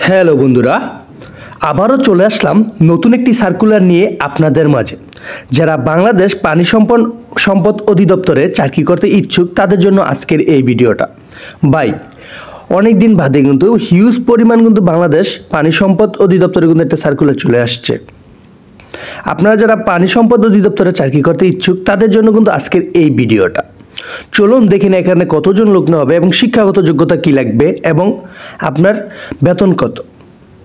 Hello বন্ধুরা, আবারও চলে আসলাম নতুন একটি সার্কুলার নিয়ে আপনাদের মাঝে। যারা বাংলাদেশ পানি সম্পদ অধিদপ্তরে চাকরি করতে ইচ্ছুক তাদের জন্য আজকের এই ভিডিওটা। ভাই, অনেক দিন বাদে কিন্তু হিউজ পরিমাণ কিন্তু বাংলাদেশ পানি সম্পদ অধিদপ্তরে কিন্তু একটা সার্কুলার চলে আসছে। আপনারা যারা পানি সম্পদ অধিদপ্তরে চাকরি করতে ইচ্ছুক তাদের জন্য কিন্তু আজকের এই ভিডিওটা। চলুন দেখি না এখানে কতজন লোক নেওয়া হবে এবং শিক্ষাগত যোগ্যতা কী লাগবে এবং আপনার বেতন কত।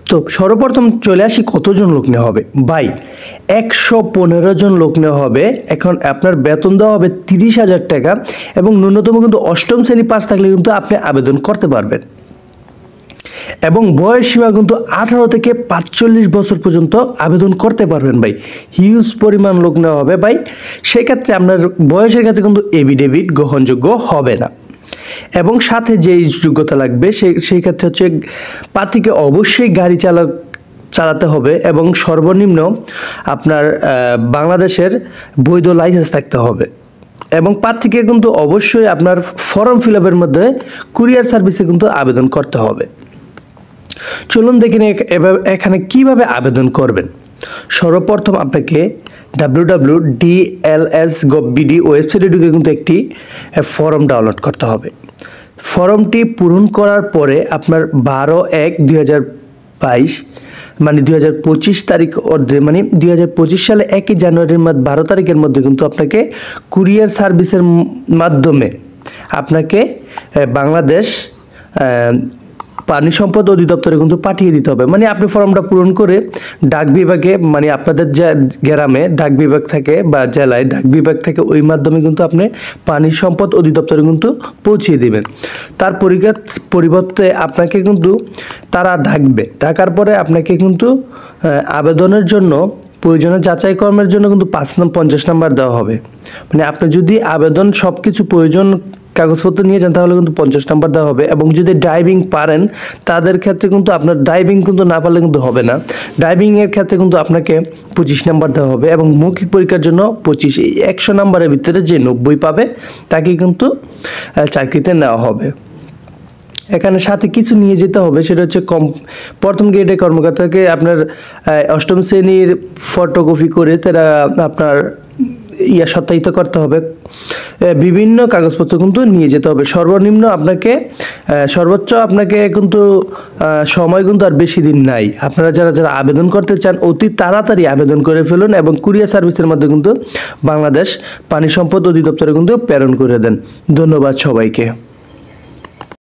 তো সর্বপ্রথম চলে আসি কতজন লোক নেওয়া হবে। ভাই, 115 জন লোক নেওয়া হবে। এখন আপনার বেতন দেওয়া হবে 30,000 টাকা এবং ন্যূনতম কিন্তু অষ্টম শ্রেণী পাস থাকলে কিন্তু আপনি আবেদন করতে পারবেন এবং বয়স সীমা কিন্তু 18 থেকে 45 বছর পর্যন্ত আবেদন করতে পারবেন। ভাই, হিউজ পরিমাণ লোক নেওয়া হবে। ভাই, সেক্ষেত্রে আপনার বয়সের কাছে কিন্তু এফিডেভিট গ্রহণযোগ্য হবে না এবং সাথে যেই যোগ্যতা লাগবে সেই ক্ষেত্রে হচ্ছে প্রার্থীকে অবশ্যই গাড়ি চালাতে হবে এবং সর্বনিম্ন আপনার বাংলাদেশের বৈধ লাইসেন্স থাকতে হবে এবং প্রার্থীকে কিন্তু অবশ্যই আপনার ফর্ম ফিল আপের মধ্যে কুরিয়ার সার্ভিসে কিন্তু আবেদন করতে হবে। চলুন দেখি এখানে কিভাবে আবেদন করবেন। সর্বপ্রথম আপনাকে www.dls.gov.bd ওয়েবসাইটে ঢুকে কিন্তু একটি ফর্ম ডাউনলোড করতে হবে। ফর্মটি পূরণ করার পরে আপনার 12/1/2022 মানে 2025 তারিখ মানে 2025 সালে 1 জানুয়ারির 12 তারিখের মধ্যে কিন্তু আপনাকে কুরিয়ার সার্ভিসের মাধ্যমে আপনাকে বাংলাদেশ পানি সম্পদ অধিদপ্তরে কিন্তু পাঠিয়ে দিতে হবে। মানে আপনি ফর্মটা পূরণ করে ডাক বিভাগে, মানে আপনাদের যে গ্রামে ডাক বিভাগ থাকে বা জেলায় ডাক বিভাগ থাকে, ওই মাধ্যমে কিন্তু আপনি পানি সম্পদ অধিদপ্তরে কিন্তু পৌঁছিয়ে দিবেন। তার পরিবর্তে আপনাকে কিন্তু তারা ডাকার পরে আপনাকে কিন্তু আবেদনের জন্য প্রয়োজনীয় যাচাই কর্মের জন্য কিন্তু 50 নাম্বার দেওয়া হবে। মানে আপনি যদি আবেদন সব কিছু প্রয়োজন কাগজপত্র নিয়ে যান তাহলে কিন্তু 50 নাম্বার দেওয়া হবে এবং যদি ড্রাইভিং পারেন তাদের ক্ষেত্রে কিন্তু আপনার ড্রাইভিং কিন্তু না পারলে কিন্তু হবে না। ড্রাইভিংয়ের ক্ষেত্রে কিন্তু আপনাকে 25 নাম্বার দেওয়া হবে এবং মৌখিক পরীক্ষার জন্য 25। এই 100 নাম্বারের ভিতরে যে 90 পাবে তাকে কিন্তু চাকরিতে নেওয়া হবে। এখানে সাথে কিছু নিয়ে যেতে হবে, সেটা হচ্ছে প্রথম গ্রেডের কর্মকর্তাকে আপনার অষ্টম শ্রেণীর ফটোকপি করে তারা আপনার সত্যায়িত করতে হবে। বিভিন্ন কাগজপত্র কিন্তু নিয়ে যেতে হবে। সর্বনিম্ন আপনাকে সর্বোচ্চ আপনাকে কিন্তু সময় কিন্তু আর বেশি দিন নাই। আপনারা যারা আবেদন করতে চান অতি তাড়াতাড়ি আবেদন করে ফেলুন এবং কুরিয়ার সার্ভিসের মধ্যে কিন্তু বাংলাদেশ পানি সম্পদ অধিদপ্তরে কিন্তু প্রেরণ করে দেন। ধন্যবাদ সবাইকে।